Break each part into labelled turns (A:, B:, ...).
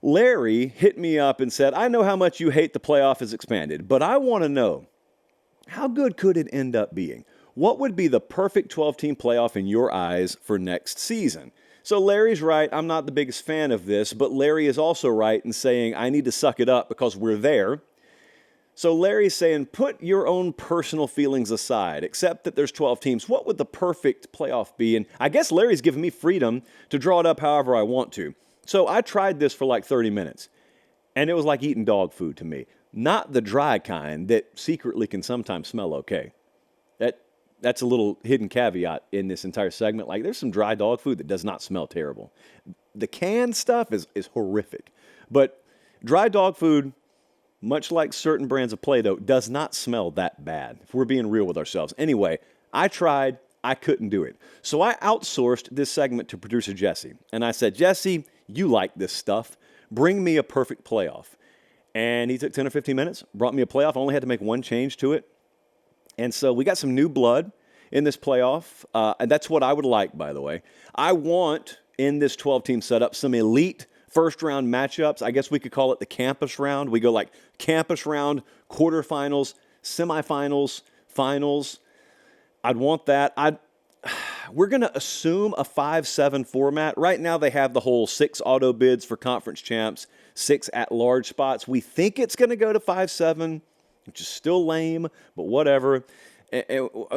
A: Larry hit me up and said, I know how much you hate the playoff is expanded, but I want to know, how good could it end up being? What would be the perfect 12-team playoff in your eyes for next season? So Larry's right, I'm not the biggest fan of this, but Larry is also right in saying I need to suck it up because we're there. So Larry's saying, put your own personal feelings aside, accept that there's 12 teams. What would the perfect playoff be? And I guess Larry's giving me freedom to draw it up however I want to. So I tried this for like 30 minutes, and it was like eating dog food to me. Not the dry kind that secretly can sometimes smell okay. That's a little hidden caveat in this entire segment. Like, there's some dry dog food that does not smell terrible. The canned stuff is horrific. But dry dog food, much like certain brands of Play-Doh, does not smell that bad, if we're being real with ourselves. Anyway, I tried. I couldn't do it. So I outsourced this segment to producer Jesse. And I said, Jesse, you like this stuff. Bring me a perfect playoff. And he took 10 or 15 minutes, brought me a playoff. I only had to make one change to it. And so we got some new blood in this playoff. And that's what I would like, by the way. I want, in this 12-team setup, some elite first-round matchups. I guess we could call it the campus round. We go like campus round, quarterfinals, semifinals, finals. I'd want that. We're going to assume a 5-7 format. Right now they have the whole 6 auto bids for conference champs, 6 at-large spots. We think it's going to go to 5-7, which is still lame, but whatever.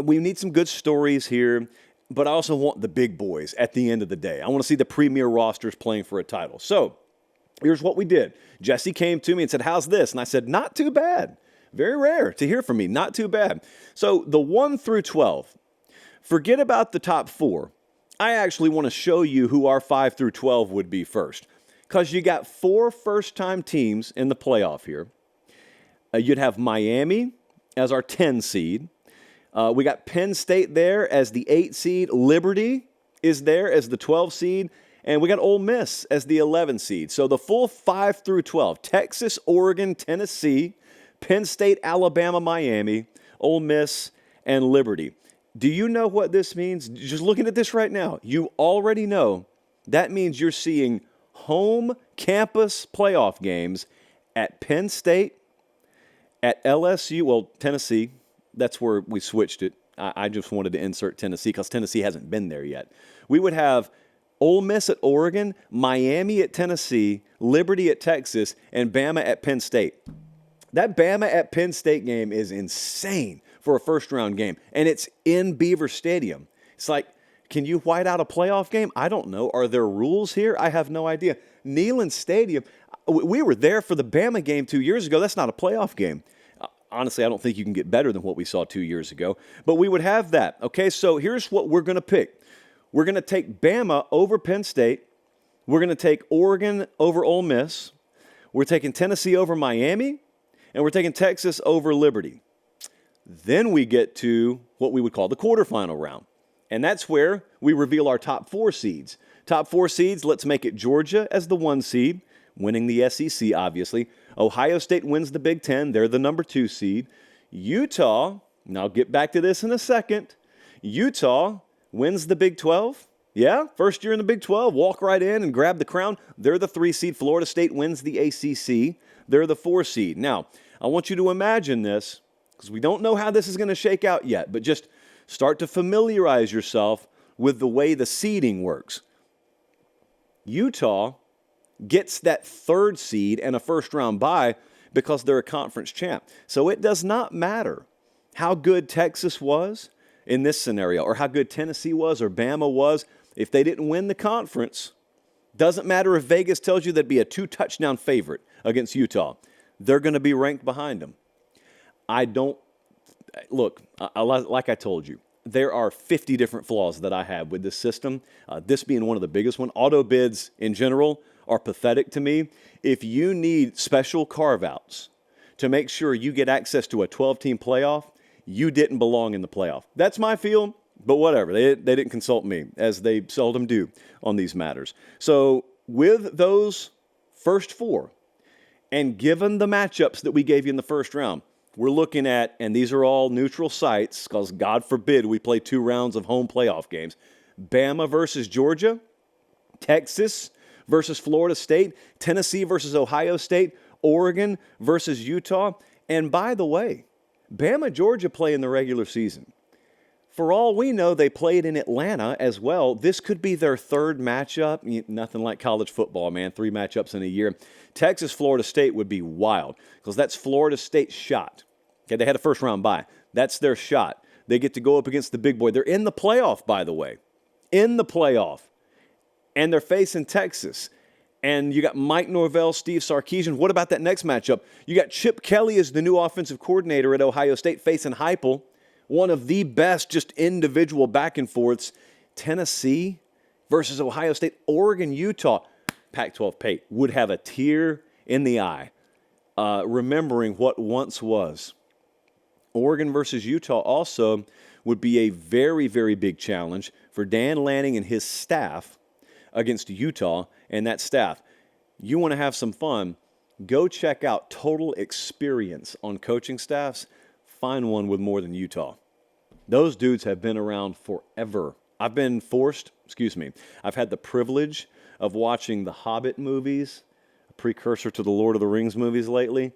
A: We need some good stories here, but I also want the big boys at the end of the day. I want to see the premier rosters playing for a title. So here's what we did. Jesse came to me and said, how's this? And I said, not too bad. Very rare to hear from me. Not too bad. So the 1 through 12, forget about the top 4. I actually want to show you who our 5 through 12 would be first, because you got 4 first-time teams in the playoff here. You'd have Miami as our 10 seed. We got Penn State there as the 8 seed. Liberty is there as the 12 seed. And we got Ole Miss as the 11 seed. So the full 5 through 12, Texas, Oregon, Tennessee, Penn State, Alabama, Miami, Ole Miss, and Liberty. Do you know what this means? Just looking at this right now, you already know that means you're seeing home campus playoff games at Penn State, at LSU, well, Tennessee. That's where we switched it. I just wanted to insert Tennessee because Tennessee hasn't been there yet. We would have Ole Miss at Oregon, Miami at Tennessee, Liberty at Texas, and Bama at Penn State. That Bama at Penn State game is insane for a first-round game, and it's in Beaver Stadium. It's like, can you white out a playoff game? I don't know. Are there rules here? I have no idea. Neyland Stadium, we were there for the Bama game 2 years ago. That's not a playoff game. Honestly, I don't think you can get better than what we saw 2 years ago. But we would have that. Okay, so here's what we're going to pick. We're going to take Bama over Penn State. We're going to take Oregon over Ole Miss. We're taking Tennessee over Miami. And we're taking Texas over Liberty. Then we get to what we would call the quarterfinal round. And that's where we reveal our top 4 seeds. Top 4 seeds, let's make it Georgia as the 1 seed, winning the SEC, obviously. Ohio State wins the Big Ten. They're the number 2 seed. Utah, and I'll get back to this in a second. Utah wins the Big 12. Yeah, first year in the Big 12. Walk right in and grab the crown. They're the 3 seed. Florida State wins the ACC. They're the 4 seed. Now, I want you to imagine this, because we don't know how this is going to shake out yet, but just start to familiarize yourself with the way the seeding works. Utah gets that 3rd seed and a first-round bye because they're a conference champ. So it does not matter how good Texas was in this scenario, or how good Tennessee was, or Bama was. If they didn't win the conference, doesn't matter if Vegas tells you they'd be a 2-touchdown favorite against Utah. They're going to be ranked behind them. Like I told you, there are 50 different flaws that I have with this system, this being one of the biggest one. Auto bids in general are pathetic to me. If you need special carve-outs to make sure you get access to a 12-team playoff, you didn't belong in the playoff. That's my feel, but whatever. They didn't consult me, as they seldom do on these matters. So with those first 4, and given the matchups that we gave you in the first round, we're looking at, and these are all neutral sites, because God forbid we play 2 rounds of home playoff games, Bama versus Georgia, Texas versus Florida State, Tennessee versus Ohio State, Oregon versus Utah. And by the way, Bama, Georgia play in the regular season. For all we know, they played in Atlanta as well. This could be their third matchup. Nothing like college football, man. 3 matchups in a year. Texas, Florida State would be wild because that's Florida State's shot. Okay, they had a first-round bye. That's their shot. They get to go up against the big boy. They're in the playoff, by the way. In the playoff. And they're facing Texas. And you got Mike Norvell, Steve Sarkisian. What about that next matchup? You got Chip Kelly as the new offensive coordinator at Ohio State facing Heupel. One of the best just individual back and forths. Tennessee versus Ohio State. Oregon, Utah. Pac-12 Pate would have a tear in the eye remembering what once was. Oregon versus Utah also would be a very, very big challenge for Dan Lanning and his staff against Utah and that staff. You want to have some fun, go check out Total Experience on coaching staffs. Find one with more than Utah. Those dudes have been around forever. I've had the privilege of watching the Hobbit movies, a precursor to the Lord of the Rings movies lately.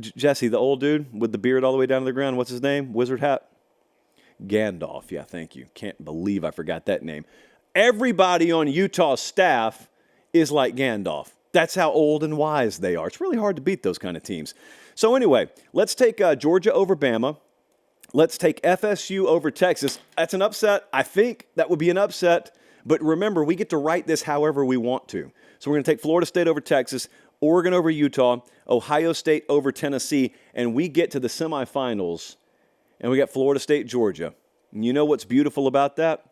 A: Jesse, the old dude with the beard all the way down to the ground, what's his name? Wizard hat? Gandalf, yeah, thank you. Can't believe I forgot that name. Everybody on Utah's staff is like Gandalf. That's how old and wise they are. It's really hard to beat those kind of teams. So anyway, let's take Georgia over Bama. Let's take FSU over Texas. That's an upset. I think that would be an upset. But remember, we get to write this however we want to. So we're going to take Florida State over Texas, Oregon over Utah, Ohio State over Tennessee, and we get to the semifinals, and we got Florida State, Georgia. And you know what's beautiful about that?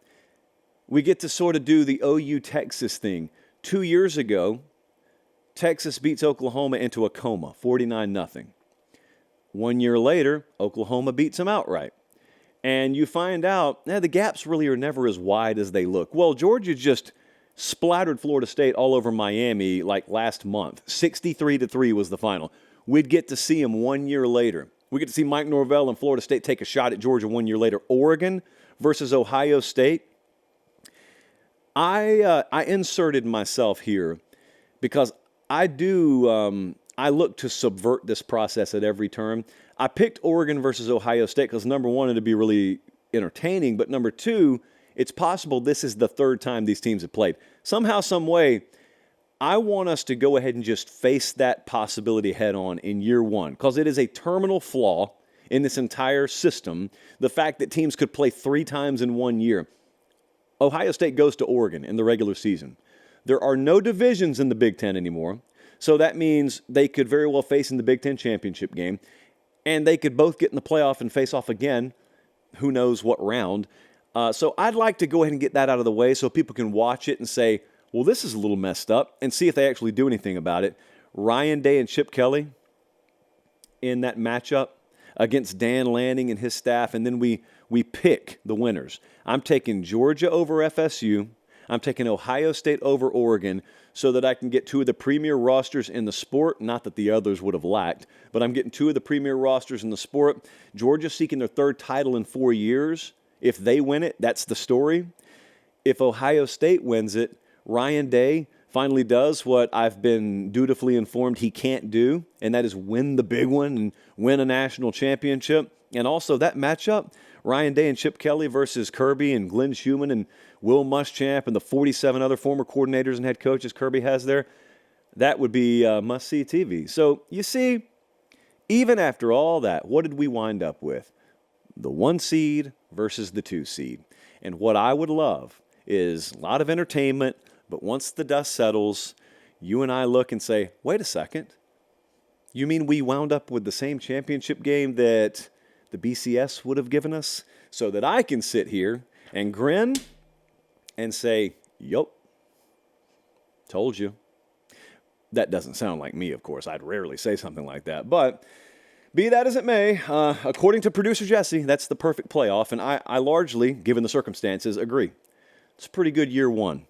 A: We get to sort of do the OU Texas thing. 2 years ago, Texas beats Oklahoma into a coma, 49-0. 1 year later, Oklahoma beats them outright. And you find out, the gaps really are never as wide as they look. Well, Georgia just splattered Florida State all over Miami like last month. 63-3 was the final. We'd get to see them 1 year later. We get to see Mike Norvell and Florida State take a shot at Georgia 1 year later. Oregon versus Ohio State. I inserted myself here because I look to subvert this process at every turn. I picked Oregon versus Ohio State because, number one, it'd be really entertaining, but number two, it's possible this is the third time these teams have played. Somehow, some way, I want us to go ahead and just face that possibility head on in year one because it is a terminal flaw in this entire system, the fact that teams could play 3 times in 1 year. Ohio State goes to Oregon in the regular season. There are no divisions in the Big Ten anymore, so that means they could very well face in the Big Ten championship game, and they could both get in the playoff and face off again, who knows what round. So I'd like to go ahead and get that out of the way so people can watch it and say, well, this is a little messed up, and see if they actually do anything about it. Ryan Day and Chip Kelly in that matchup against Dan Lanning and his staff, and then we pick the winners. I'm taking Georgia over FSU. I'm taking Ohio State over Oregon so that I can get 2 of the premier rosters in the sport. Not that the others would have lacked, but I'm getting 2 of the premier rosters in the sport. Georgia seeking their 3rd title in 4 years. If they win it, that's the story. If Ohio State wins it, Ryan Day finally does what I've been dutifully informed he can't do, and that is win the big one and win a national championship. And also that matchup, Ryan Day and Chip Kelly versus Kirby and Glenn Schumann and Will Muschamp and the 47 other former coordinators and head coaches Kirby has there, that would be must-see TV. So you see, even after all that, what did we wind up with? The 1 seed versus the 2 seed. And what I would love is a lot of entertainment, but once the dust settles, you and I look and say, wait a second, you mean we wound up with the same championship game that the BCS would have given us, so that I can sit here and grin and say, yup, told you. That doesn't sound like me, of course. I'd rarely say something like that. But be that as it may, according to producer Jesse, that's the perfect playoff. And I largely, given the circumstances, agree. It's a pretty good year one.